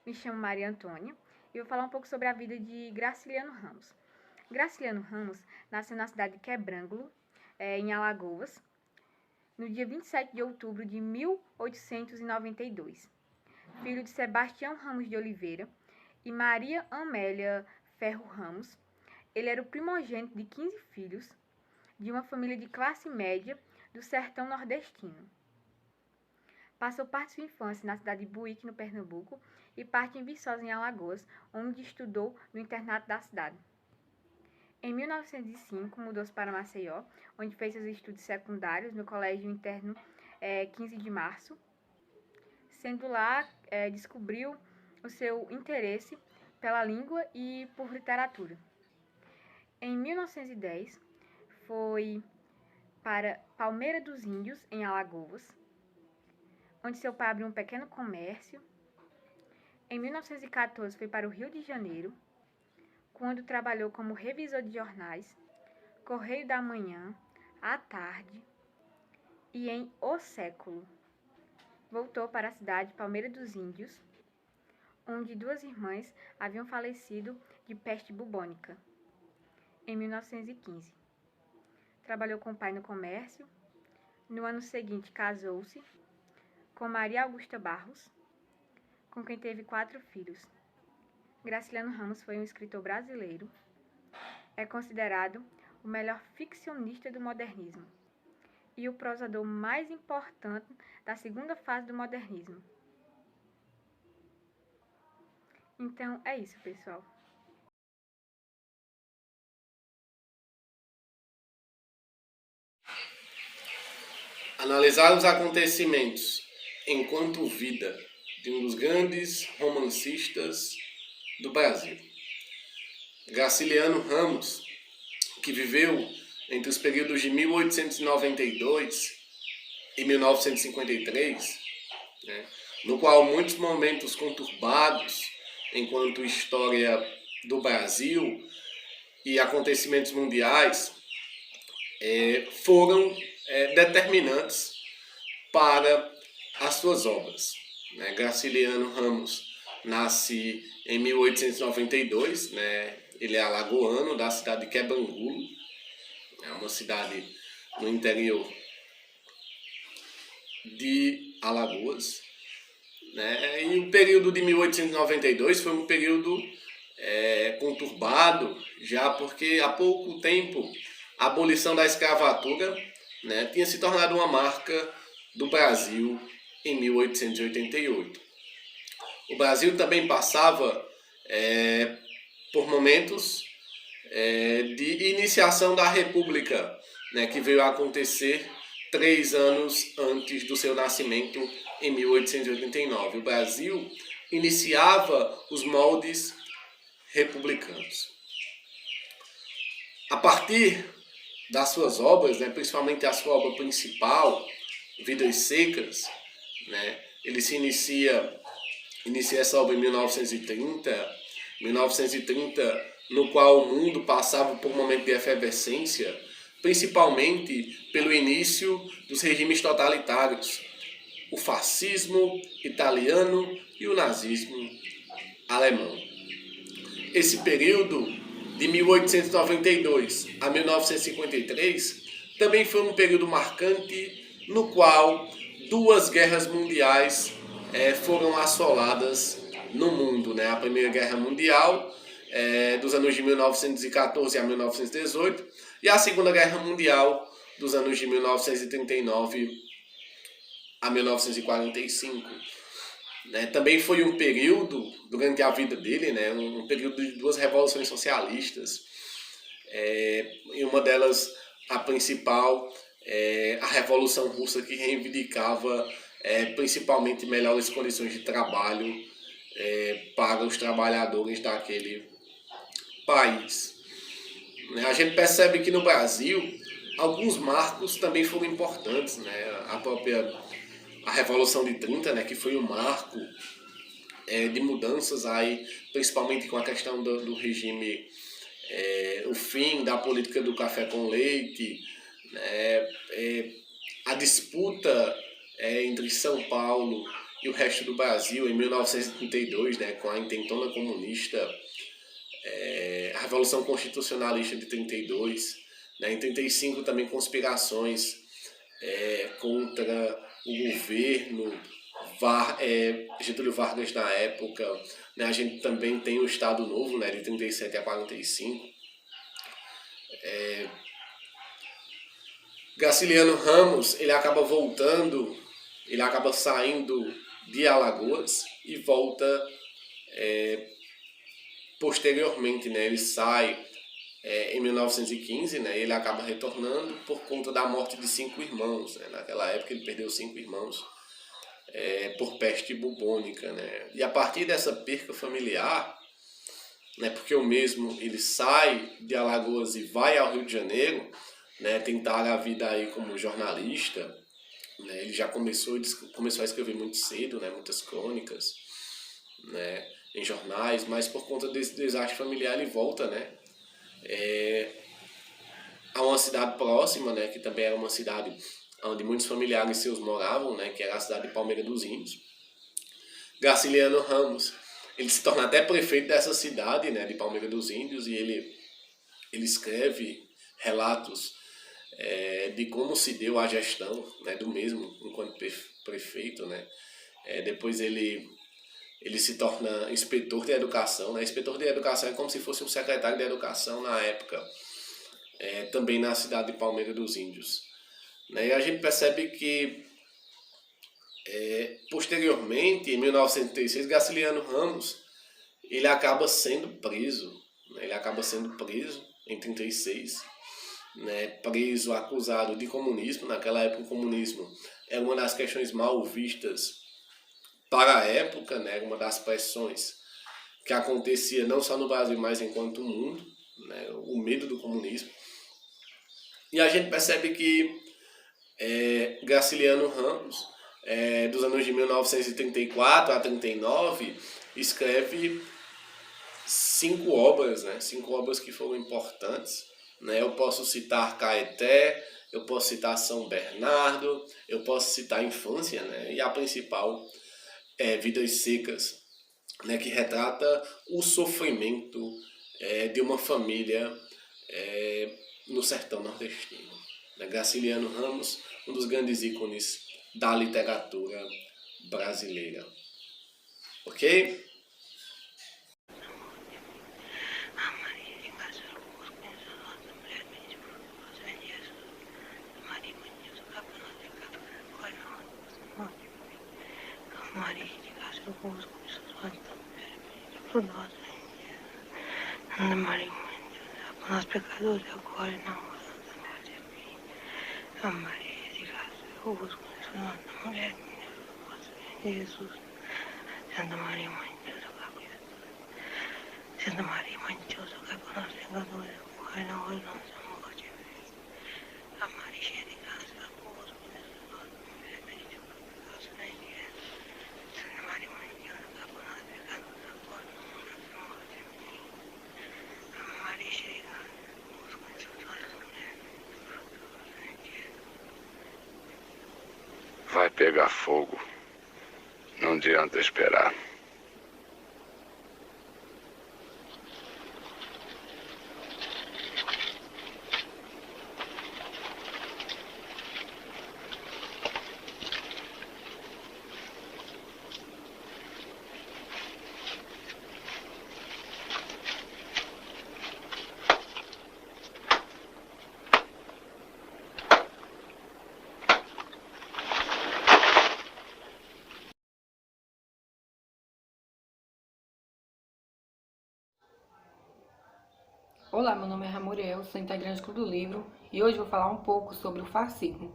Me chamo Maria Antônia e vou falar um pouco sobre a vida de Graciliano Ramos. Graciliano Ramos nasceu na cidade de Quebrangulo, em Alagoas, no dia 27 de outubro de 1892. Filho de Sebastião Ramos de Oliveira e Maria Amélia Ferro Ramos, ele era o primogênito de 15 filhos de uma família de classe média do sertão nordestino. Passou parte de sua infância na cidade de Buíque, no Pernambuco, e parte em Viçosa, em Alagoas, onde estudou no internato da cidade. Em 1905, mudou-se para Maceió, onde fez seus estudos secundários no Colégio Interno 15 de Março. Sendo lá, descobriu o seu interesse pela língua e por literatura. Em 1910, foi para Palmeira dos Índios, em Alagoas, onde seu pai abriu um pequeno comércio. Em 1914, foi para o Rio de Janeiro, quando trabalhou como revisor de jornais, Correio da Manhã, à Tarde e em O Século. Voltou para a cidade de Palmeira dos Índios, onde duas irmãs haviam falecido de peste bubônica, em 1915. Trabalhou com o pai no comércio. No ano seguinte, casou-se com Maria Augusta Barros, com quem teve 4 filhos. Graciliano Ramos foi um escritor brasileiro. É considerado o melhor ficcionista do modernismo e o prosador mais importante da segunda fase do modernismo. Então, é isso, pessoal. Analisar os acontecimentos enquanto vida de um dos grandes romancistas do Brasil. Graciliano Ramos, que viveu entre os períodos de 1892 e 1953, no qual muitos momentos conturbados enquanto história do Brasil e acontecimentos mundiais foram determinantes para as suas obras. Graciliano Ramos nasce em 1892, ele é alagoano, da cidade de Quebrangulo, é uma cidade no interior de Alagoas. E o período de 1892 foi um período conturbado, já porque há pouco tempo a abolição da escravatura tinha se tornado uma marca do Brasil em 1888. O Brasil também passava por momentos de iniciação da República, que veio a acontecer 3 anos antes do seu nascimento, em 1889. O Brasil iniciava os moldes republicanos. A partir das suas obras, principalmente a sua obra principal, Vidas Secas, ele se inicia essa obra em 1930, no qual o mundo passava por um momento de efervescência, principalmente pelo início dos regimes totalitários, o fascismo italiano e o nazismo alemão. Esse período de 1892 a 1953 também foi um período marcante no qual 2 guerras mundiais foram assoladas no mundo. A Primeira Guerra Mundial, dos anos de 1914 a 1918, e a Segunda Guerra Mundial, dos anos de 1939 a 1945. Também foi um período, durante a vida dele, um período de 2 revoluções socialistas. E uma delas, a principal, a Revolução Russa, que reivindicava principalmente melhores condições de trabalho para os trabalhadores daquele país. A gente percebe que no Brasil alguns marcos também foram importantes, a Revolução de 30, que foi um marco de mudanças aí, principalmente com a questão do regime, o fim da política do café com leite, a disputa entre São Paulo e o resto do Brasil em 1932, né, com a intentona comunista, a Revolução Constitucionalista de 32, né, em 35 também conspirações contra o governo, Getúlio Vargas na época, né, a gente também tem o Estado Novo, né, de 37 a 45. Graciliano Ramos, ele acaba voltando, ele acaba saindo de Alagoas e volta posteriormente, né? Ele sai em 1915, né? Ele acaba retornando por conta da morte de 5 irmãos, né? Naquela época ele perdeu 5 irmãos por peste bubônica, né? E a partir dessa perca familiar, né? Porque o mesmo ele sai de Alagoas e vai ao Rio de Janeiro, né? Tentar a vida aí como jornalista, né? Ele já começou a escrever muito cedo, né? Muitas crônicas, né? Em jornais, mas por conta desse desastre familiar ele volta, né? A uma cidade próxima, né? Que também era uma cidade onde muitos familiares seus moravam, né? Que era a cidade de Palmeira dos Índios. Graciliano Ramos, ele se torna até prefeito dessa cidade, né? De Palmeira dos Índios, e ele escreve relatos de como se deu a gestão, né? Do mesmo enquanto prefeito, né? Depois ele se torna inspetor de educação, né? Inspetor de educação é como se fosse um secretário de educação na época, também na cidade de Palmeira dos Índios, né? E a gente percebe que, posteriormente, em 1936, Graciliano Ramos, ele acaba sendo preso, né? Ele acaba sendo preso em 36, né? Preso, acusado de comunismo. Naquela época o comunismo era uma das questões mal vistas para a época, né? Uma das pressões que acontecia não só no Brasil, mas enquanto o mundo, né? O medo do comunismo. E a gente percebe que Graciliano Ramos, dos anos de 1934 a 39, escreve 5 obras, né? 5 obras que foram importantes, né? Eu posso citar Caeté, eu posso citar São Bernardo, eu posso citar a Infância, né? E a principal Vidas Secas, né? Que retrata o sofrimento de uma família no sertão nordestino. Graciliano Ramos, um dos grandes ícones da literatura brasileira. Ok? Ana Maria, nós pecadores agora e na hora da morte. Amém. Maria de graça, eu vos conheço, Santa Mulher, Jesus. Santa Maria, Mãe de Deus, rogai por nós. Santa Maria, Mãe de Deus, rogai por nós, pecadores agora e na hora da nossa morte. A Maria cheia de graça, eu vos conheço, Santa Mulher, bendita por pecadores, na igreja. Santa Maria, Mãe de Deus, rogai por nós, pecadores agora e na hora da nossa morte. Maria cheia de graça, eu vos conheço, Santa Mulher. Vai pegar fogo. Não adianta esperar. Olá, meu nome é Ramuriel, sou integrante do Clube do Livro e hoje vou falar um pouco sobre o fascismo.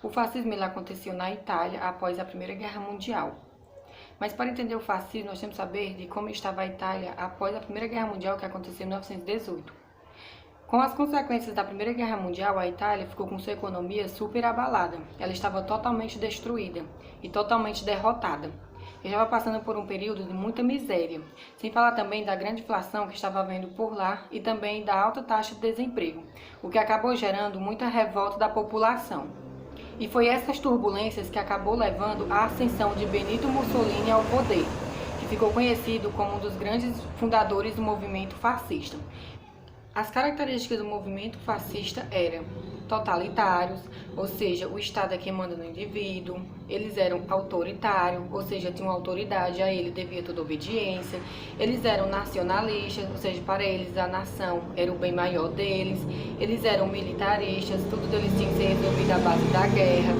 O fascismo ele aconteceu na Itália após a Primeira Guerra Mundial. Mas para entender o fascismo, nós temos que saber de como estava a Itália após a Primeira Guerra Mundial, que aconteceu em 1918. Com as consequências da Primeira Guerra Mundial, a Itália ficou com sua economia super abalada. Ela estava totalmente destruída e totalmente derrotada. Estava passando por um período de muita miséria, sem falar também da grande inflação que estava havendo por lá e também da alta taxa de desemprego, o que acabou gerando muita revolta da população. E foi essas turbulências que acabou levando à ascensão de Benito Mussolini ao poder, que ficou conhecido como um dos grandes fundadores do movimento fascista. As características do movimento fascista eram totalitários, ou seja, o Estado é quem manda no indivíduo. Eles eram autoritários, ou seja, tinham autoridade, a ele devia toda obediência. Eles eram nacionalistas, ou seja, para eles a nação era o bem maior deles. Eles eram militaristas, tudo deles tinha que ser resolvido à base da guerra.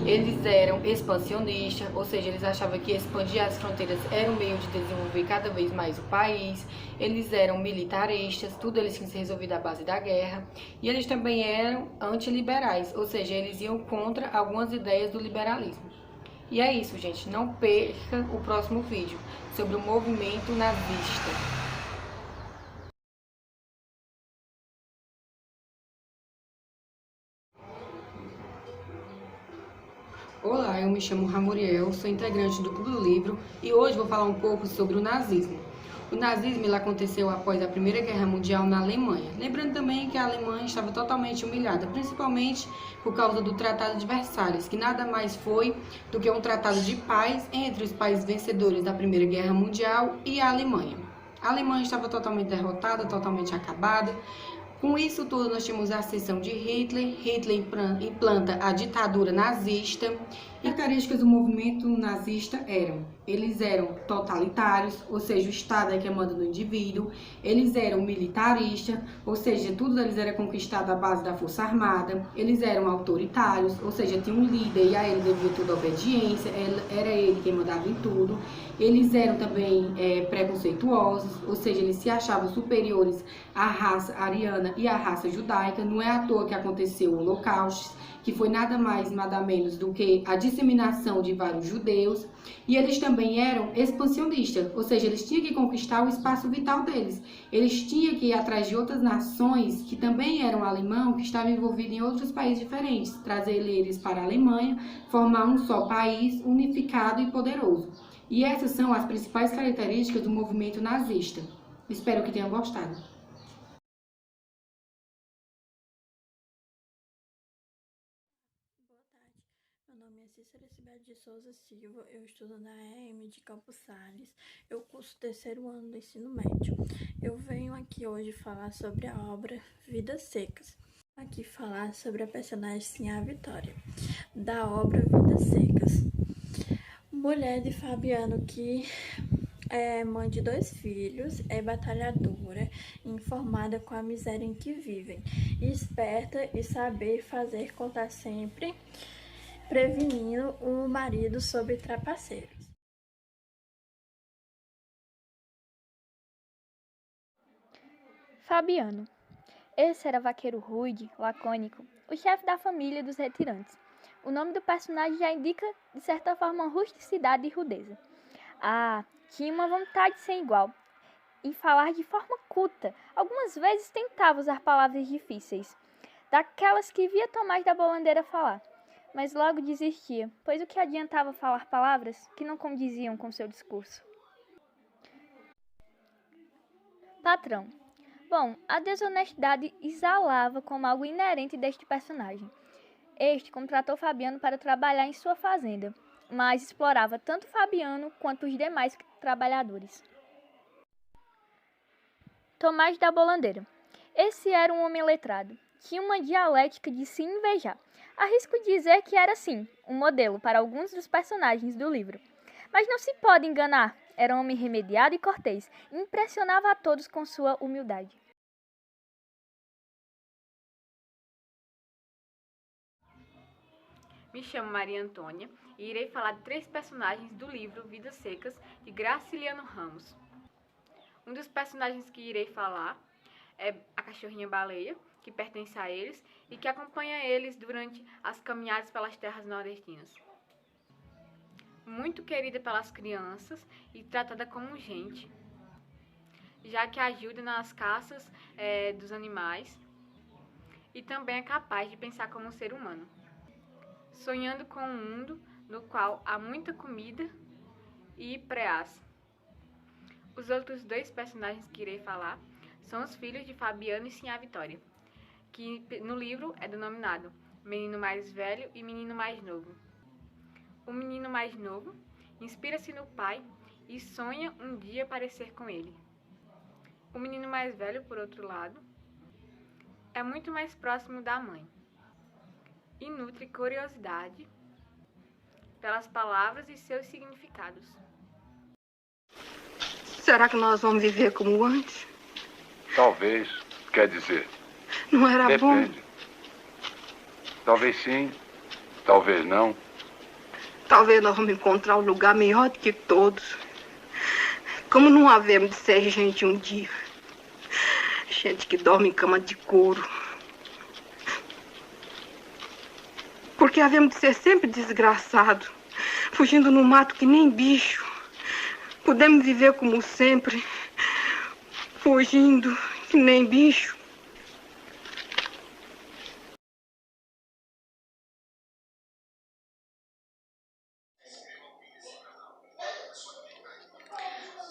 Eles eram expansionistas, ou seja, eles achavam que expandir as fronteiras era um meio de desenvolver cada vez mais o país. Eles eram militaristas, tudo eles tinham que ser resolvido à base da guerra. E eles também eram antiliberais, ou seja, eles iam contra algumas ideias do liberalismo. E é isso, gente. Não perca o próximo vídeo sobre o movimento nazista. Olá, eu me chamo Ramuriel, sou integrante do Clube do Livro e hoje vou falar um pouco sobre o nazismo. O nazismo ele aconteceu após a Primeira Guerra Mundial na Alemanha. Lembrando também que a Alemanha estava totalmente humilhada, principalmente por causa do Tratado de Versalhes, que nada mais foi do que um tratado de paz entre os países vencedores da Primeira Guerra Mundial e a Alemanha. A Alemanha estava totalmente derrotada, totalmente acabada. Com isso tudo, nós tínhamos a ascensão de Hitler. Hitler implanta a ditadura nazista. E as características do movimento nazista eles eram totalitários, ou seja, o Estado é que manda no indivíduo. Eles eram militaristas, ou seja, tudo deles era conquistado à base da força armada. Eles eram autoritários, ou seja, tinha um líder e a ele devia toda obediência, era ele quem mandava em tudo. Eles eram também preconceituosos, ou seja, eles se achavam superiores à raça ariana e à raça judaica. Não é à toa que aconteceu o Holocausto, que foi nada mais, nada menos do que a disseminação de vários judeus. E eles também eram expansionistas, ou seja, eles tinham que conquistar o espaço vital deles. Eles tinham que ir atrás de outras nações que também eram alemão, que estavam envolvidos em outros países diferentes, trazer eles para a Alemanha, formar um só país unificado e poderoso. E essas são as principais características do movimento nazista. Espero que tenham gostado. Boa tarde, meu nome é Cícera Sibeli de Souza Silva, eu estudo na EM de Campos Sales, eu curso o 3º ano do ensino médio. Eu venho aqui hoje falar sobre a obra Vidas Secas. Aqui falar sobre a personagem Sinhá Vitória, da obra Vidas Secas. Mulher de Fabiano que é mãe de 2 filhos, é batalhadora, informada com a miséria em que vivem, esperta e saber fazer conta sempre, prevenindo o marido sobre trapaceiros. Fabiano. Esse era vaqueiro rude, lacônico, o chefe da família dos retirantes. O nome do personagem já indica, de certa forma, rusticidade e rudeza. Tinha uma vontade sem igual em falar de forma culta. Algumas vezes tentava usar palavras difíceis, daquelas que via Tomás da Bolandeira falar, mas logo desistia, pois o que adiantava falar palavras que não condiziam com seu discurso. Patrão. Bom, a desonestidade exalava como algo inerente deste personagem. Este contratou Fabiano para trabalhar em sua fazenda, mas explorava tanto Fabiano quanto os demais trabalhadores. Tomás da Bolandeira. Esse era um homem letrado. Tinha uma dialética de se invejar. Arrisco dizer que era, sim, um modelo para alguns dos personagens do livro. Mas não se pode enganar. Era um homem remediado e cortês. E impressionava a todos com sua humildade. Me chamo Maria Antônia e irei falar de 3 personagens do livro Vidas Secas, de Graciliano Ramos. Um dos personagens que irei falar é a cachorrinha baleia, que pertence a eles e que acompanha eles durante as caminhadas pelas terras nordestinas. Muito querida pelas crianças e tratada como gente, já que ajuda nas caças dos animais e também é capaz de pensar como um ser humano, sonhando com um mundo no qual há muita comida e preás. Os outros 2 personagens que irei falar são os filhos de Fabiano e Sinhá Vitória, que no livro é denominado menino mais velho e menino mais novo. O menino mais novo inspira-se no pai e sonha um dia parecer com ele. O menino mais velho, por outro lado, é muito mais próximo da mãe e nutre curiosidade pelas palavras e seus significados. Será que nós vamos viver como antes? Talvez. Quer dizer, Não era bom? depende. Talvez sim, talvez não. Talvez nós vamos encontrar um lugar melhor do que todos. Como não havemos de ser gente um dia. Gente que dorme em cama de couro. Porque havemos de ser sempre desgraçado, fugindo no mato que nem bicho. Podemos viver como sempre, fugindo que nem bicho.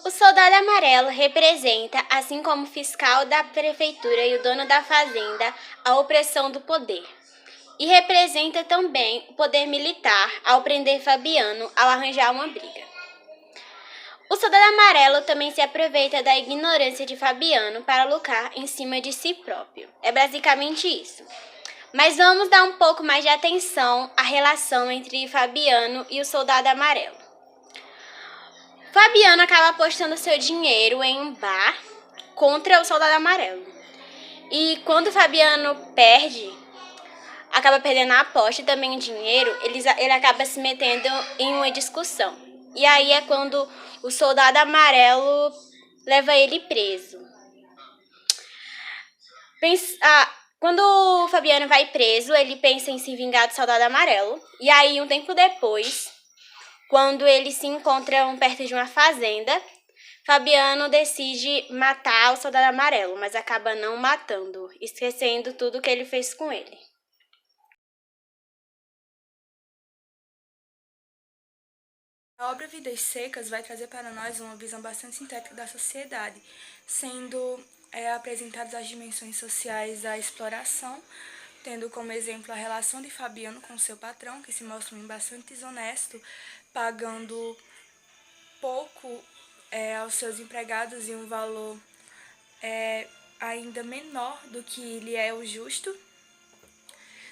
O soldado amarelo representa, assim como o fiscal da prefeitura e o dono da fazenda, a opressão do poder. E representa também o poder militar ao prender Fabiano ao arranjar uma briga. O soldado amarelo também se aproveita da ignorância de Fabiano para lucrar em cima de si próprio. É basicamente isso. Mas vamos dar um pouco mais de atenção à relação entre Fabiano e o soldado amarelo. Fabiano acaba apostando seu dinheiro em um bar contra o soldado amarelo. E quando Fabiano acaba perdendo a aposta e também o dinheiro, ele acaba se metendo em uma discussão. E aí é quando o soldado amarelo leva ele preso. Quando o Fabiano vai preso, ele pensa em se vingar do soldado amarelo. E aí, um tempo depois, quando eles se encontram perto de uma fazenda, Fabiano decide matar o soldado amarelo, mas acaba não matando, esquecendo tudo que ele fez com ele. A obra Vidas Secas vai trazer para nós uma visão bastante sintética da sociedade, sendo apresentadas as dimensões sociais da exploração, tendo como exemplo a relação de Fabiano com seu patrão, que se mostra bastante desonesto, pagando pouco aos seus empregados e um valor ainda menor do que lhe é o justo,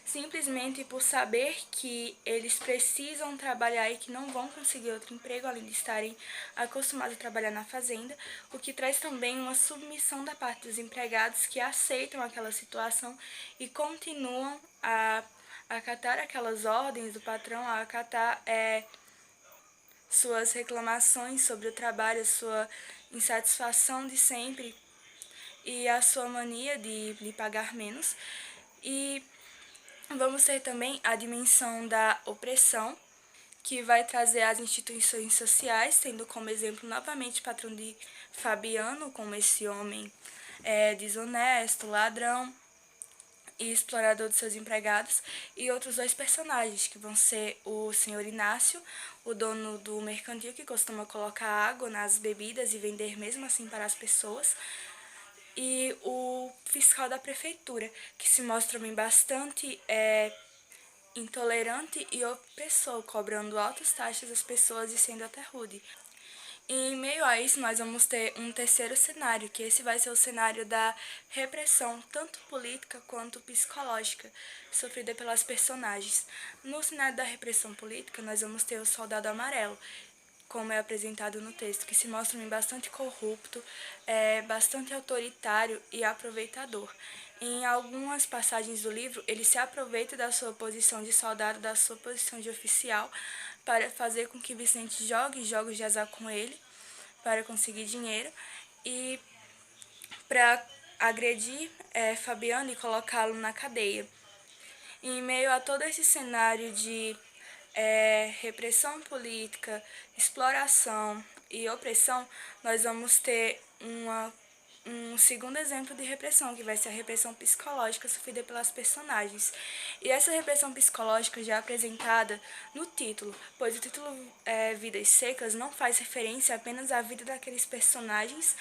simplesmente por saber que eles precisam trabalhar e que não vão conseguir outro emprego, além de estarem acostumados a trabalhar na fazenda, o que traz também uma submissão da parte dos empregados que aceitam aquela situação e continuam a acatar aquelas ordens do patrão, a acatar suas reclamações sobre o trabalho, a sua insatisfação de sempre e a sua mania de lhe pagar menos. E vamos ter também a dimensão da opressão, que vai trazer as instituições sociais, tendo como exemplo novamente o patrão de Fabiano, como esse homem desonesto, ladrão e explorador de seus empregados, e outros dois personagens, que vão ser o senhor Inácio, o dono do mercantil, que costuma colocar água nas bebidas e vender mesmo assim para as pessoas, e o fiscal da prefeitura, que se mostra bem bastante intolerante e opressor, cobrando altas taxas das pessoas e sendo até rude. E em meio a isso, nós vamos ter um terceiro cenário, que esse vai ser o cenário da repressão, tanto política quanto psicológica, sofrida pelas personagens. No cenário da repressão política, nós vamos ter o soldado amarelo, como é apresentado no texto, que se mostra bastante corrupto, bastante autoritário e aproveitador. Em algumas passagens do livro, ele se aproveita da sua posição de soldado, da sua posição de oficial, para fazer com que Vicente jogue jogos de azar com ele, para conseguir dinheiro, e para agredir Fabiano e colocá-lo na cadeia. Em meio a todo esse cenário de repressão política, exploração e opressão, nós vamos ter um segundo exemplo de repressão, que vai ser a repressão psicológica sofrida pelas personagens. E essa repressão psicológica já é apresentada no título, pois o título Vidas Secas não faz referência apenas à vida daqueles personagens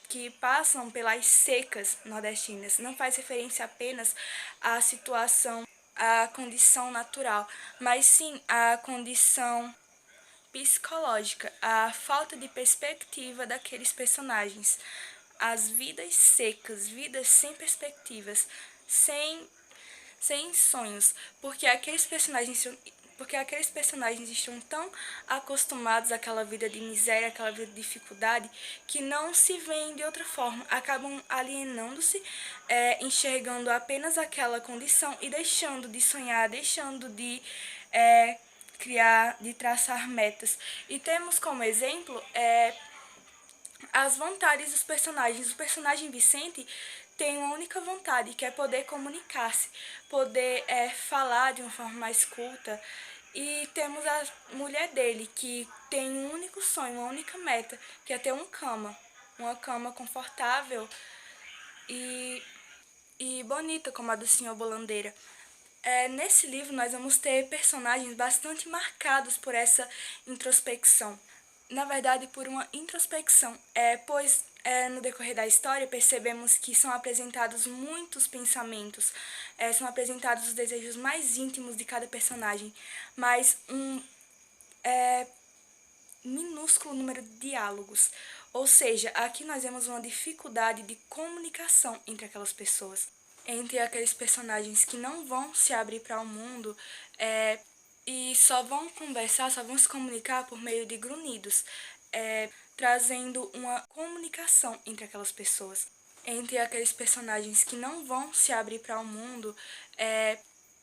que passam pelas secas nordestinas. Não faz referência apenas à situação, à condição natural, mas sim à condição psicológica, à falta de perspectiva daqueles personagens, as vidas secas, vidas sem perspectivas, sem sonhos, porque aqueles personagens estão tão acostumados àquela vida de miséria, àquela vida de dificuldade, que não se veem de outra forma, acabam alienando-se, enxergando apenas aquela condição e deixando de sonhar, deixando de criar, de traçar metas. E temos como exemplo as vontades dos personagens. O personagem Vicente tem uma única vontade, que é poder comunicar-se, poder falar de uma forma mais culta. E temos a mulher dele, que tem um único sonho, uma única meta, que é ter uma cama confortável e bonita, como a do Senhor Bolandeira. Nesse livro nós vamos ter personagens bastante marcados por essa introspecção. Na verdade, por uma introspecção, pois no decorrer da história percebemos que são apresentados muitos pensamentos, são apresentados os desejos mais íntimos de cada personagem, mas um minúsculo número de diálogos. Ou seja, aqui nós vemos uma dificuldade de comunicação entre aquelas pessoas, entre aqueles personagens que não vão se abrir para o mundo e só vão conversar, só vão se comunicar por meio de grunhidos, trazendo uma comunicação entre aquelas pessoas. Entre aqueles personagens que não vão se abrir para o mundo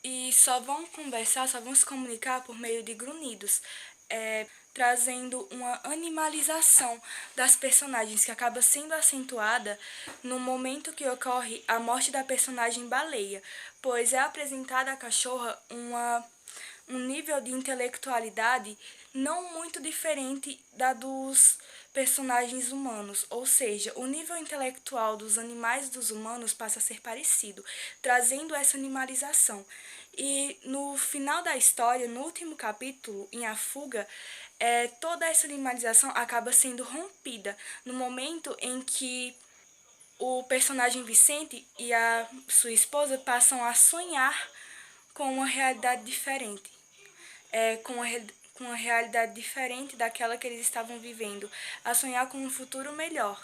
e só vão conversar, só vão se comunicar por meio de grunhidos, trazendo uma animalização das personagens que acaba sendo acentuada no momento que ocorre a morte da personagem Baleia, pois é apresentada à cachorra um nível de intelectualidade não muito diferente da dos personagens humanos, ou seja, o nível intelectual dos animais e dos humanos passa a ser parecido, trazendo essa animalização. E no final da história, no último capítulo, em A Fuga, toda essa animalização acaba sendo rompida no momento em que o personagem Vicente e a sua esposa passam a sonhar com uma realidade diferente, com uma realidade diferente daquela que eles estavam vivendo, a sonhar com um futuro melhor.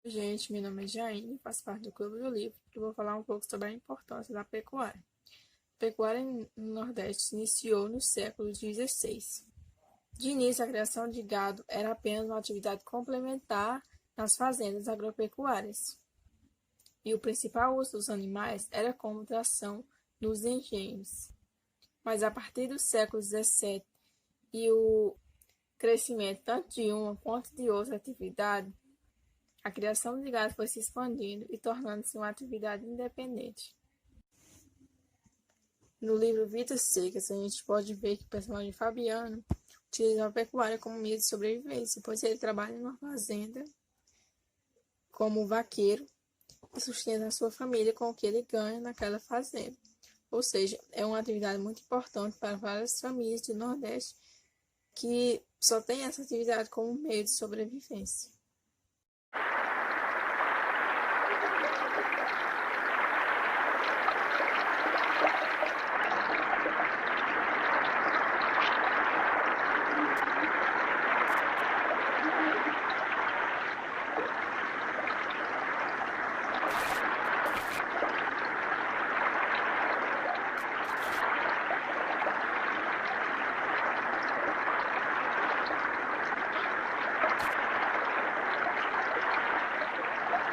Gente, meu nome é Jaine, faço parte do Clube do Livro e vou falar um pouco sobre a importância da pecuária. A pecuária no Nordeste se iniciou no século XVI. De início, a criação de gado era apenas uma atividade complementar nas fazendas agropecuárias. E o principal uso dos animais era como tração nos engenhos. Mas a partir do século XVII e o crescimento tanto de uma quanto de outra atividade, a criação de gado foi se expandindo e tornando-se uma atividade independente. No livro Vidas Secas, a gente pode ver que o personagem Fabiano utiliza a pecuária como meio de sobrevivência, pois ele trabalha em uma fazenda como vaqueiro e sustenta a sua família com o que ele ganha naquela fazenda. Ou seja, é uma atividade muito importante para várias famílias do Nordeste que só têm essa atividade como meio de sobrevivência.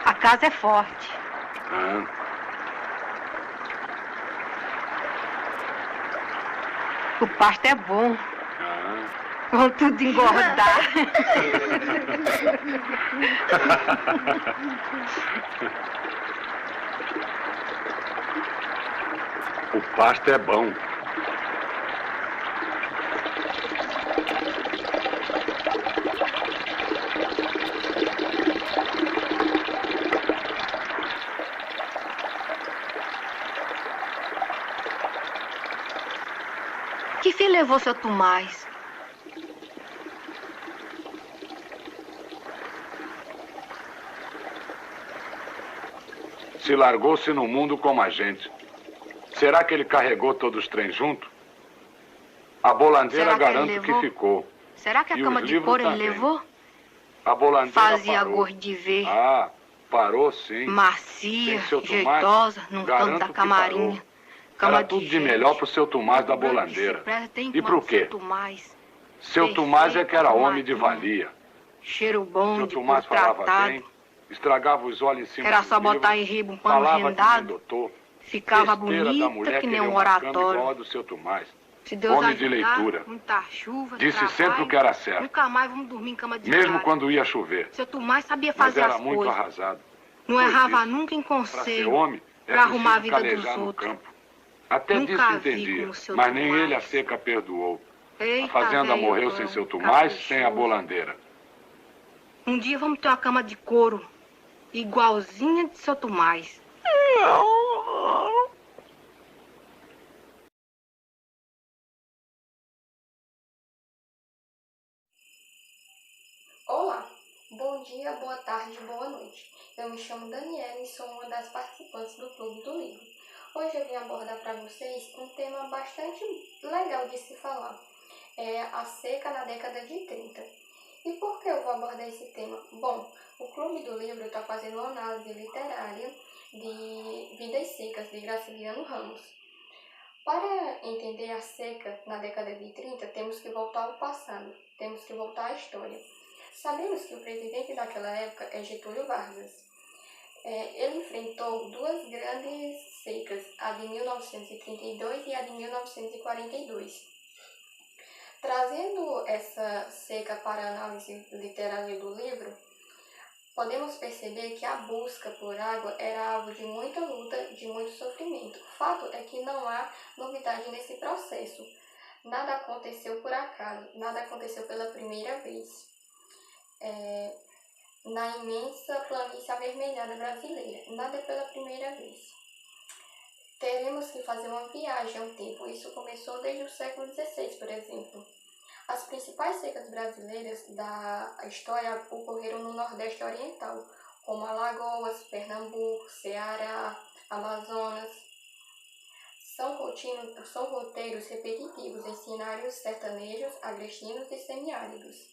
A casa é forte. O pasto é bom. Vão tudo engordar. O pasto é bom. Que fim levou seu Tomás? se largou-se no mundo como a gente. Será que ele carregou todos os trens junto? A bolandeira garanto que ficou. Será que a E cama os de livros couro ele também. levou? A bolandeira Fazia parou. gosto de ver. Ah, parou sim. Macia, Tem seu Tomás? jeitosa, no Garanto canto da que camarinha. parou. Era tudo de gente. melhor pro seu Tomás da Branco de bolandeira. cipressa tem E como pro seu quê? Tomás. Seu Tomás é que era Perfeito, homem de valia. Cheiro bom, Seu de Tomás couro falava tratado. bem, estragava os olhos em cima Era dos só botar em livros, riba um pano falava que nem rendado. doutor. Ficava Besteira da bonita mulher que nem querer um uma cama igual a oratório. do seu Tomás. Se Deus Homem de ajudar, leitura. muita chuva, Disse trabalho, sempre o que era certo. nunca mais vamos dormir em cama de Mesmo galho. quando ia chover. Seu Tomás sabia Mas fazer era as muito coisas. arrasado. Não Pois errava isso. nunca em Para ser conselho. homem, é pra arrumar a preciso vida dos calejar no outros. campo. Até Nunca disso vi entendia, como o seu mas nem Tomás. ele a seca perdoou. A Eita, fazenda velho morreu bom, sem seu Tomás, sem a caprichoso. bolandeira. Um dia vamos ter uma cama de couro, igualzinha de seu Tomás. Olá, bom dia, boa tarde, boa noite. Eu me chamo Daniela e sou uma das participantes do Clube do Livro. Hoje eu vim abordar para vocês um tema bastante legal de se falar. É a seca na década de 30. E por que eu vou abordar esse tema? Bom, o Clube do Livro está fazendo uma análise literária de Vidas Secas, de Graciliano Ramos. Para entender a seca na década de 30, temos que voltar ao passado, temos que voltar à história. Sabemos que o presidente daquela época é Getúlio Vargas. Ele enfrentou duas grandes secas, a de 1932 e a de 1942. Trazendo essa seca para a análise literária do livro, podemos perceber que a busca por água era algo de muita luta, de muito sofrimento. O fato é que não há novidade nesse processo. Nada aconteceu por acaso, nada aconteceu pela primeira vez. Na imensa planície avermelhada brasileira, nada pela primeira vez. Teremos que fazer uma viagem ao tempo. Isso começou desde o século XVI, por exemplo. As principais secas brasileiras da história ocorreram no Nordeste Oriental, como Alagoas, Pernambuco, Ceará, Amazonas. São roteiros repetitivos em cenários sertanejos, agrestinos e semiáridos.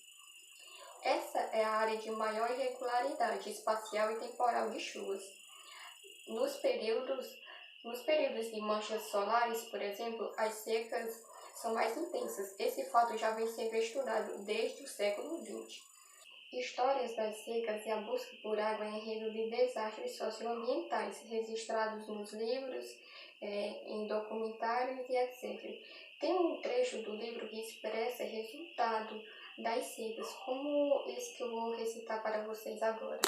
Essa é a área de maior irregularidade espacial e temporal de chuvas. Nos períodos de manchas solares, por exemplo, as secas são mais intensas. Esse fato já vem sendo estudado desde o século XX. Histórias das secas e a busca por água em enredo de desastres socioambientais, registrados nos livros, em documentários e etc. Tem um trecho do livro que expressa resultado das secas, como esse que eu vou recitar para vocês agora.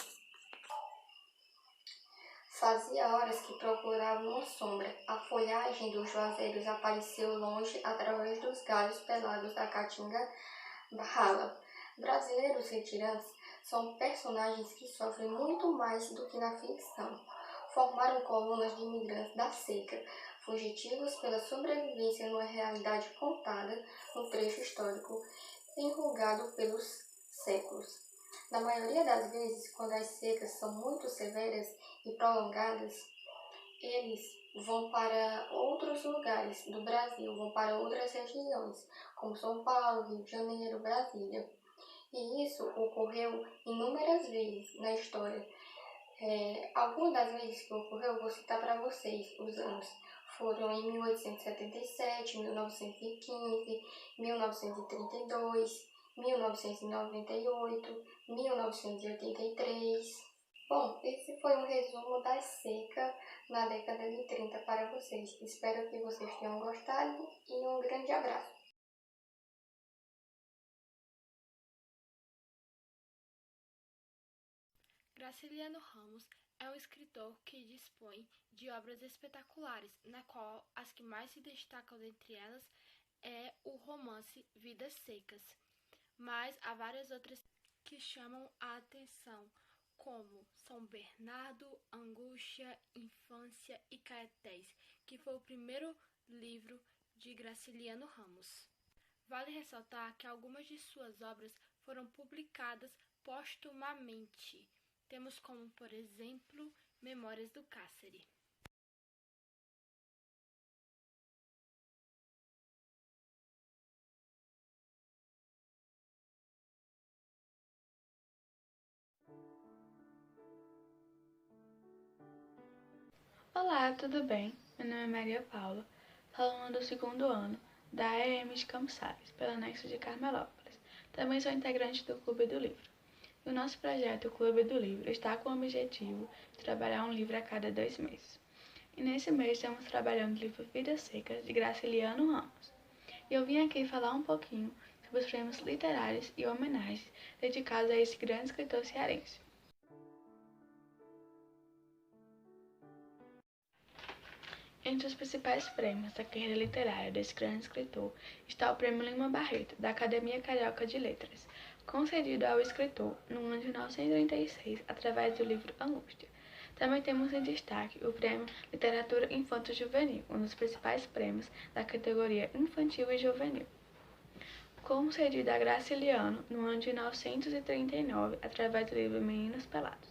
Fazia horas que procurava uma sombra. A folhagem dos juazeiros apareceu longe através dos galhos pelados da caatinga rala. Brasileiros retirantes são personagens que sofrem muito mais do que na ficção. Formaram colunas de imigrantes da seca, fugitivos pela sobrevivência numa realidade contada no trecho histórico, enrugado pelos séculos. Na maioria das vezes, quando as secas são muito severas e prolongadas, eles vão para outros lugares do Brasil, vão para outras regiões, como São Paulo, Rio de Janeiro, Brasília. E isso ocorreu inúmeras vezes na história. Algumas das vezes que ocorreu, eu vou citar para vocês os anos. Foram em 1877, 1915, 1932, 1998, 1983. Bom, esse foi um resumo da seca na década de 30 para vocês. Espero que vocês tenham gostado e um grande abraço. Graciliano Ramos é um escritor que dispõe de obras espetaculares, na qual as que mais se destacam dentre elas é o romance Vidas Secas, mas há várias outras que chamam a atenção, como São Bernardo, Angústia, Infância e Caetés, que foi o primeiro livro de Graciliano Ramos. Vale ressaltar que algumas de suas obras foram publicadas postumamente. Temos como, por exemplo, Memórias do Cárcere. Olá, tudo bem? Meu nome é Maria Paula, falando do segundo ano da AEM de Campos Sales, pelo Anexo de Carmelópolis. Também sou integrante do Clube do Livro. E o nosso projeto, o Clube do Livro, está com o objetivo de trabalhar um livro a cada 2 meses. E nesse mês estamos trabalhando o livro Vidas Secas, de Graciliano Ramos. E eu vim aqui falar um pouquinho sobre os prêmios literários e homenagens dedicados a esse grande escritor cearense. Entre os principais prêmios da carreira literária desse grande escritor está o Prêmio Lima Barreto, da Academia Carioca de Letras, concedido ao escritor no ano de 1936, através do livro Angústia. Também temos em destaque o Prêmio Literatura Infanto-Juvenil, um dos principais prêmios da categoria Infantil e Juvenil, concedido a Graciliano no ano de 1939, através do livro Meninos Pelados.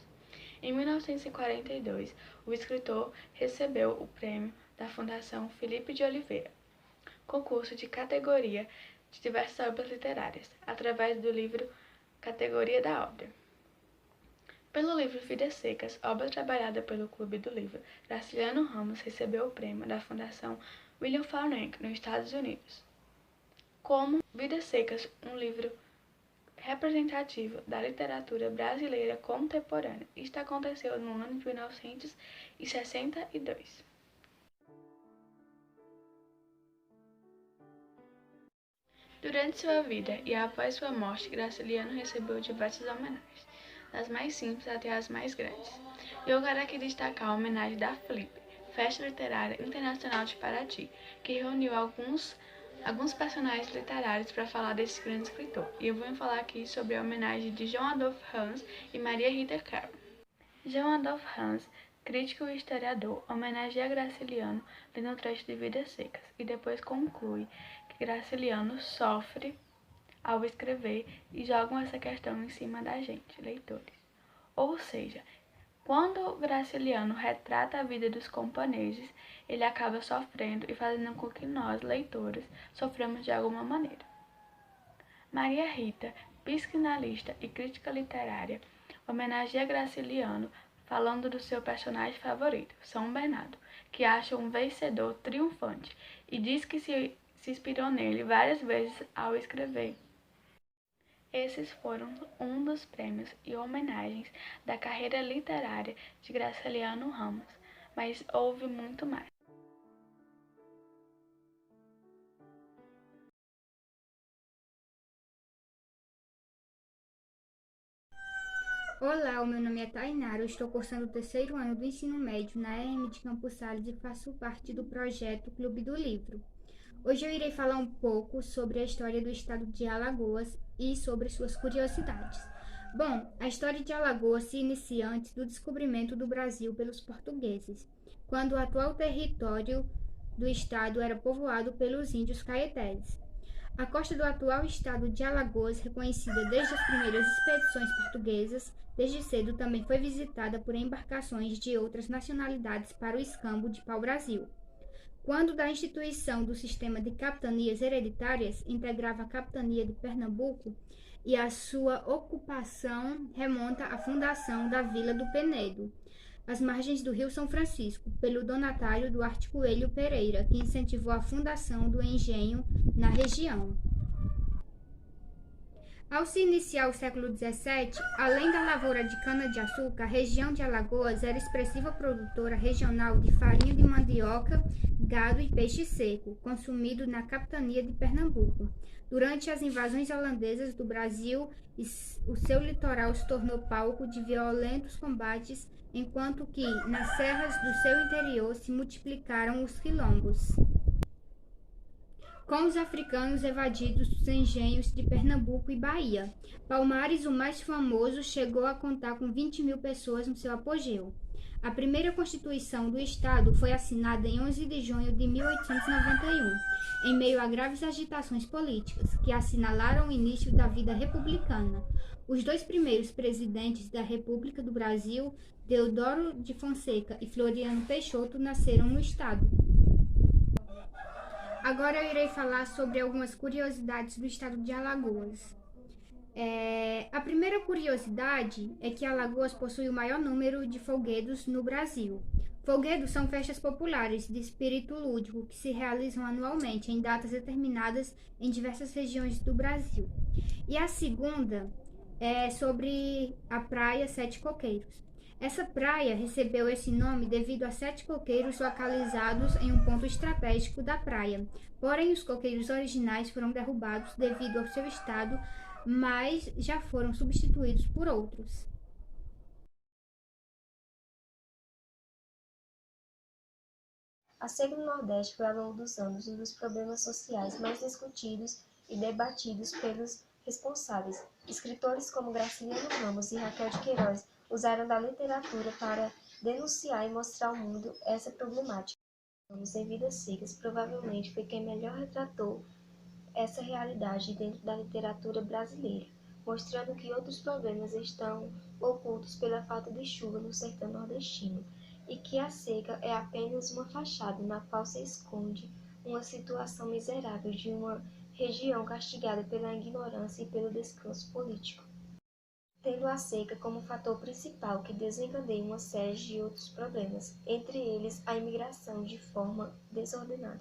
Em 1942, o escritor recebeu o prêmio da Fundação Felipe de Oliveira, concurso de categoria de diversas obras literárias, através do livro Categoria da Obra. Pelo livro Vidas Secas, obra trabalhada pelo Clube do Livro, Graciliano Ramos recebeu o prêmio da Fundação William Frank nos Estados Unidos. Como Vidas Secas, um livro representativo da literatura brasileira contemporânea. Isto aconteceu no ano de 1962. Durante sua vida e após sua morte, Graciliano recebeu diversas homenagens, das mais simples até as mais grandes. Eu quero aqui destacar a homenagem da FLIP, Festa Literária Internacional de Paraty, que reuniu alguns personagens literários para falar desse grande escritor. E eu vou falar aqui sobre a homenagem de João Adolph Hans e Maria Rita Carroll. João Adolph Hans, crítico e historiador, homenageia Graciliano lendo um trecho de Vidas Secas e depois conclui que Graciliano sofre ao escrever e jogam essa questão em cima da gente, leitores. Ou seja, quando Graciliano retrata a vida dos camponeses, ele acaba sofrendo e fazendo com que nós, leitores, soframos de alguma maneira. Maria Rita, psicanalista e crítica literária, homenageia Graciliano falando do seu personagem favorito, São Bernardo, que acha um vencedor triunfante e diz que se inspirou nele várias vezes ao escrever. Esses foram um dos prêmios e homenagens da carreira literária de Graciliano Ramos, mas houve muito mais. Olá, o meu nome é Tainara, eu estou cursando o 3º ano do ensino médio na AEM de Campos Sales e faço parte do projeto Clube do Livro. Hoje eu irei falar um pouco sobre a história do estado de Alagoas e sobre suas curiosidades. Bom, a história de Alagoas se inicia antes do descobrimento do Brasil pelos portugueses, quando o atual território do estado era povoado pelos índios caetés. A costa do atual estado de Alagoas, reconhecida desde as primeiras expedições portuguesas, desde cedo também foi visitada por embarcações de outras nacionalidades para o escambo de pau-brasil. Quando da instituição do sistema de capitanias hereditárias, integrava a capitania de Pernambuco e a sua ocupação remonta à fundação da Vila do Penedo, às margens do Rio São Francisco, pelo donatário Duarte Coelho Pereira, que incentivou a fundação do engenho na região. Ao se iniciar o século XVII, além da lavoura de cana-de-açúcar, a região de Alagoas era expressiva produtora regional de farinha de mandioca, gado e peixe seco, consumido na capitania de Pernambuco. Durante as invasões holandesas do Brasil, o seu litoral se tornou palco de violentos combates, enquanto que nas serras do seu interior se multiplicaram os quilombos, com os africanos evadidos dos engenhos de Pernambuco e Bahia. Palmares, o mais famoso, chegou a contar com 20.000 pessoas no seu apogeu. A primeira Constituição do Estado foi assinada em 11 de junho de 1891, em meio a graves agitações políticas que assinalaram o início da vida republicana. Os dois primeiros presidentes da República do Brasil, Deodoro de Fonseca e Floriano Peixoto, nasceram no Estado. Agora eu irei falar sobre algumas curiosidades do Estado de Alagoas. A primeira curiosidade é que Alagoas possui o maior número de folguedos no Brasil. Folguedos são festas populares de espírito lúdico que se realizam anualmente em datas determinadas em diversas regiões do Brasil. E a segunda é sobre a praia Sete Coqueiros. Essa praia recebeu esse nome devido a 7 coqueiros localizados em um ponto estratégico da praia. Porém, os coqueiros originais foram derrubados devido ao seu estado, mas já foram substituídos por outros. A seca no Nordeste foi, ao longo dos anos, um dos problemas sociais mais discutidos e debatidos pelos responsáveis. Escritores como Graciliano Ramos e Raquel de Queiroz usaram da literatura para denunciar e mostrar ao mundo essa problemática. Ramos, em Vidas Secas, provavelmente foi quem melhor retratou essa realidade dentro da literatura brasileira, mostrando que outros problemas estão ocultos pela falta de chuva no sertão nordestino e que a seca é apenas uma fachada na qual se esconde uma situação miserável de uma região castigada pela ignorância e pelo descanso político, tendo a seca como fator principal que desencadeia uma série de outros problemas, entre eles a imigração de forma desordenada.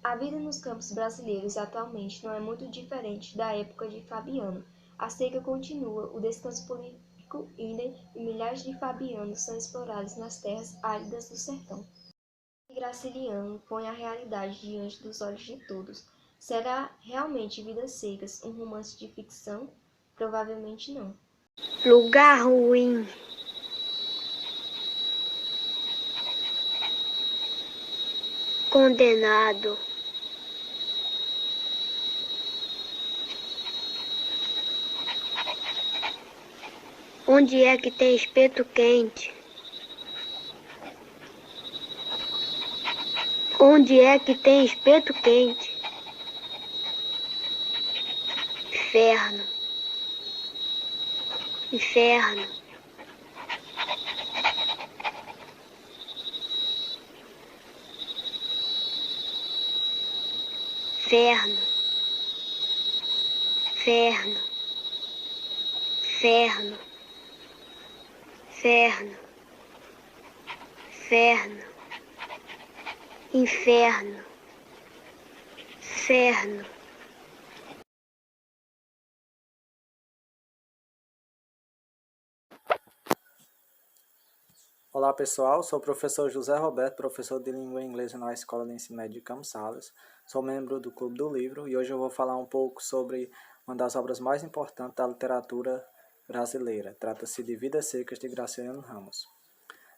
A vida nos campos brasileiros atualmente não é muito diferente da época de Fabiano. A seca continua, o descanso político idem e milhares de fabianos são explorados nas terras áridas do sertão. Graciliano põe a realidade diante dos olhos de todos. Será realmente Vidas Secas um romance de ficção? Provavelmente não. Lugar ruim. Condenado. Onde é que tem espeto quente? Onde é que tem espeto quente? Inferno. Inferno. Inferno. Inferno. Inferno. Inferno. Inferno. Inferno. Inferno. Olá pessoal, sou o professor José Roberto, professor de língua inglesa na Escola de Ensino Médio de Campos Sales. Sou membro do Clube do Livro e hoje eu vou falar um pouco sobre uma das obras mais importantes da literatura brasileira. Trata-se de Vidas Secas, de Graciliano Ramos.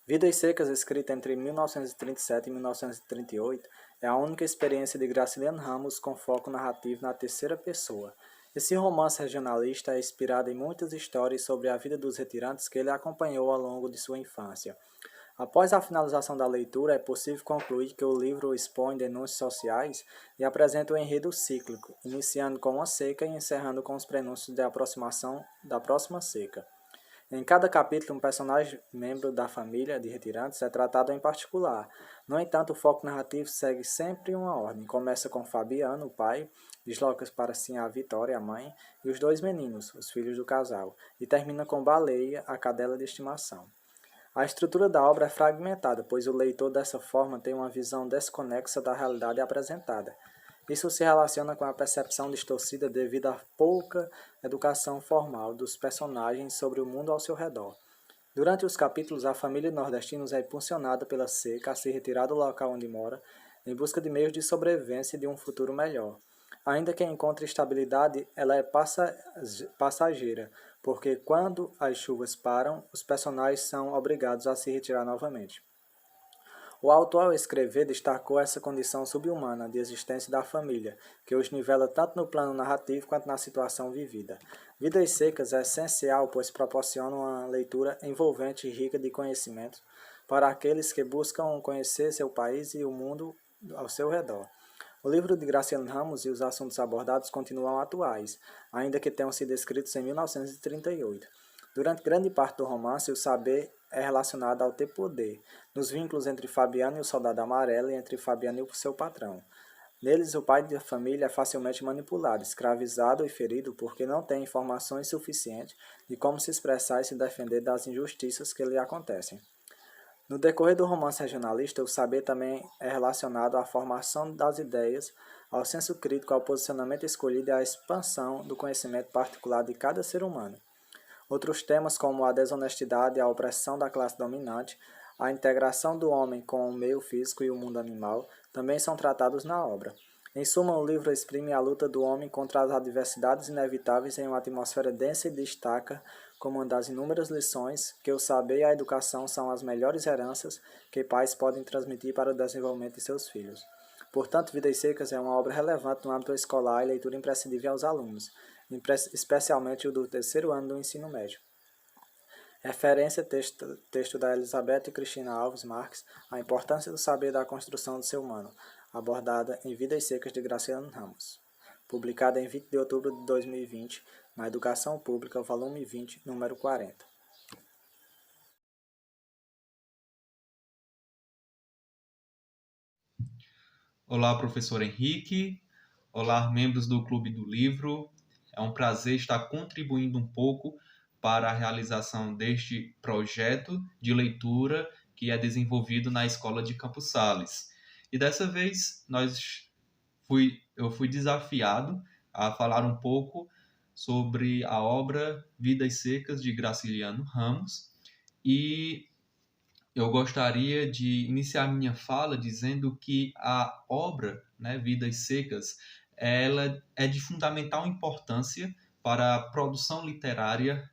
Vidas Secas, escrita entre 1937 e 1938, é a única experiência de Graciliano Ramos com foco narrativo na terceira pessoa. Esse romance regionalista é inspirado em muitas histórias sobre a vida dos retirantes que ele acompanhou ao longo de sua infância. Após a finalização da leitura, é possível concluir que o livro expõe denúncias sociais e apresenta um enredo cíclico, iniciando com uma seca e encerrando com os prenúncios de aproximação da próxima seca. Em cada capítulo, um personagem membro da família de retirantes é tratado em particular. No entanto, o foco narrativo segue sempre uma ordem. Começa com Fabiano, o pai, desloca-se para Sinhá Vitória, a mãe, e os dois meninos, os filhos do casal, e termina com Baleia, a cadela de estimação. A estrutura da obra é fragmentada, pois o leitor dessa forma tem uma visão desconexa da realidade apresentada. Isso se relaciona com a percepção distorcida devido à pouca educação formal dos personagens sobre o mundo ao seu redor. Durante os capítulos, a família nordestina é impulsionada pela seca a se retirar do local onde mora, em busca de meios de sobrevivência e de um futuro melhor. Ainda que encontre estabilidade, ela é passageira, porque quando as chuvas param, os personagens são obrigados a se retirar novamente. O autor, ao escrever, destacou essa condição subhumana de existência da família, que os nivela tanto no plano narrativo quanto na situação vivida. Vidas Secas é essencial, pois proporciona uma leitura envolvente e rica de conhecimentos para aqueles que buscam conhecer seu país e o mundo ao seu redor. O livro de Graciliano Ramos e os assuntos abordados continuam atuais, ainda que tenham sido escritos em 1938. Durante grande parte do romance, o saber é relacionado ao ter poder, nos vínculos entre Fabiano e o soldado amarelo e entre Fabiano e o seu patrão. Neles, o pai da família é facilmente manipulado, escravizado e ferido porque não tem informações suficientes de como se expressar e se defender das injustiças que lhe acontecem. No decorrer do romance regionalista, o saber também é relacionado à formação das ideias, ao senso crítico, ao posicionamento escolhido e à expansão do conhecimento particular de cada ser humano. Outros temas, como a desonestidade e a opressão da classe dominante, a integração do homem com o meio físico e o mundo animal, também são tratados na obra. Em suma, o livro exprime a luta do homem contra as adversidades inevitáveis em uma atmosfera densa e destaca, como uma das inúmeras lições, que o saber e a educação são as melhores heranças que pais podem transmitir para o desenvolvimento de seus filhos. Portanto, Vidas Secas é uma obra relevante no âmbito escolar e leitura imprescindível aos alunos, especialmente o do terceiro ano do ensino médio. Referência texto da Elizabeth Cristina Alves Marques, A Importância do Saber da Construção do Ser Humano, abordada em Vidas Secas de Graciliano Ramos. Publicada em 20 de outubro de 2020, na Educação Pública, volume 20, número 40. Olá, professor Henrique. Olá, membros do Clube do Livro. É um prazer estar contribuindo um pouco para a realização deste projeto de leitura que é desenvolvido na Escola de Campos Sales. E dessa vez eu fui desafiado a falar um pouco sobre a obra Vidas Secas de Graciliano Ramos e eu gostaria de iniciar minha fala dizendo que a obra, Vidas Secas, ela é de fundamental importância para a produção literária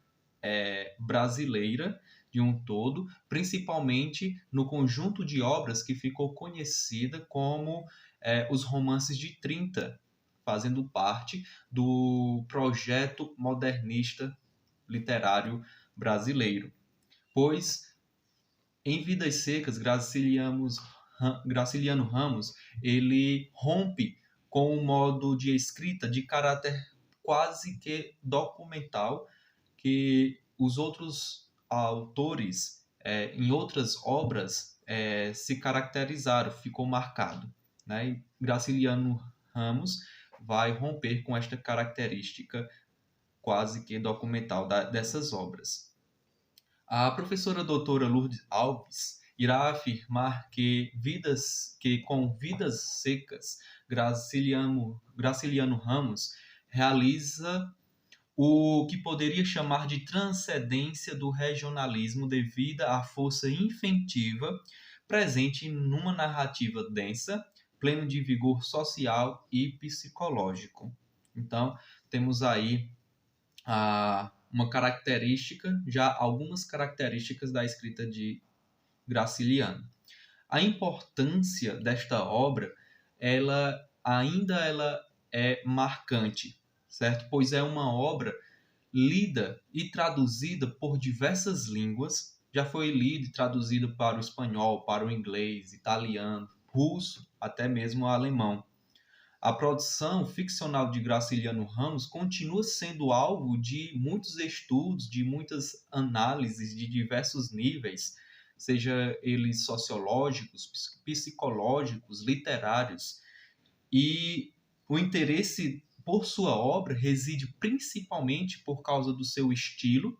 brasileira de um todo, principalmente no conjunto de obras que ficou conhecida como os romances de 30, fazendo parte do projeto modernista literário brasileiro. Pois, em Vidas Secas, Graciliano Ramos ele rompe com um modo de escrita de caráter quase que documental que os outros autores em outras obras se caracterizaram, ficou marcado. E Graciliano Ramos vai romper com esta característica quase que documental dessas obras. A professora doutora Lourdes Alves irá afirmar que com Vidas Secas, Graciliano Ramos realiza o que poderia chamar de transcendência do regionalismo devido à força inventiva presente numa narrativa densa, plena de vigor social e psicológico. Então, temos aí uma característica, já algumas características da escrita de Graciliano. A importância desta obra, ela é marcante, certo? Pois é uma obra lida e traduzida por diversas línguas, já foi lida e traduzida para o espanhol, para o inglês, italiano, russo, até mesmo alemão. A produção ficcional de Graciliano Ramos continua sendo alvo de muitos estudos, de muitas análises de diversos níveis, seja eles sociológicos, psicológicos, literários. E o interesse por sua obra reside principalmente por causa do seu estilo,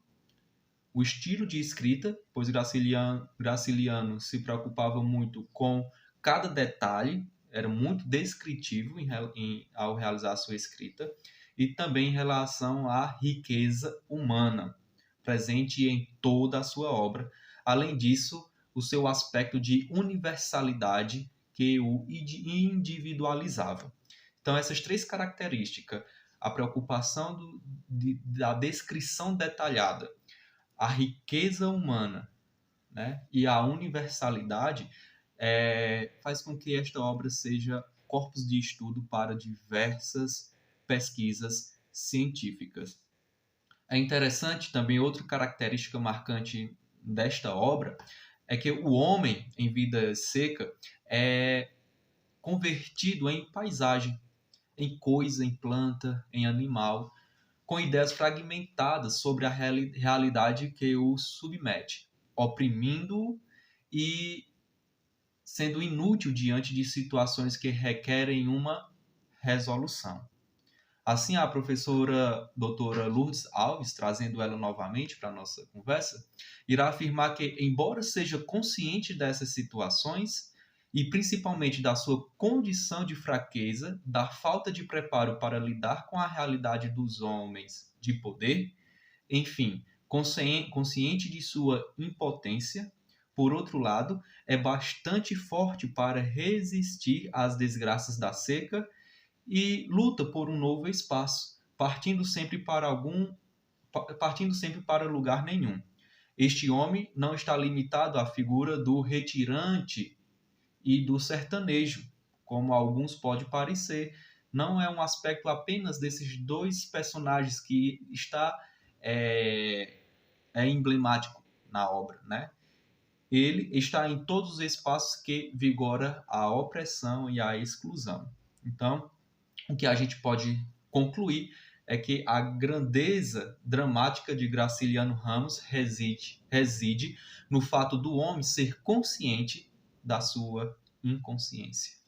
o estilo de escrita, pois Graciliano se preocupava muito com cada detalhe, era muito descritivo ao realizar a sua escrita, e também em relação à riqueza humana, presente em toda a sua obra. Além disso, o seu aspecto de universalidade que o individualizava. Então, essas três características, a preocupação da descrição detalhada, a riqueza humana, e a universalidade, faz com que esta obra seja corpus de estudo para diversas pesquisas científicas. É interessante também, outra característica marcante desta obra é que o homem em vida seca é convertido em paisagem, em coisa, em planta, em animal, com ideias fragmentadas sobre a realidade que o submete, oprimindo-o e sendo inútil diante de situações que requerem uma resolução. Assim, a professora doutora Lourdes Alves, trazendo ela novamente para a nossa conversa, irá afirmar que, embora seja consciente dessas situações, e principalmente da sua condição de fraqueza, da falta de preparo para lidar com a realidade dos homens de poder, enfim, consciente de sua impotência, por outro lado, é bastante forte para resistir às desgraças da seca e luta por um novo espaço, partindo sempre para lugar nenhum. Este homem não está limitado à figura do retirante e do sertanejo, como alguns pode parecer. Não é um aspecto apenas desses dois personagens que é emblemático na obra, né? Ele está em todos os espaços que vigora a opressão e a exclusão. Então, o que a gente pode concluir é que a grandeza dramática de Graciliano Ramos reside no fato do homem ser consciente da sua inconsciência.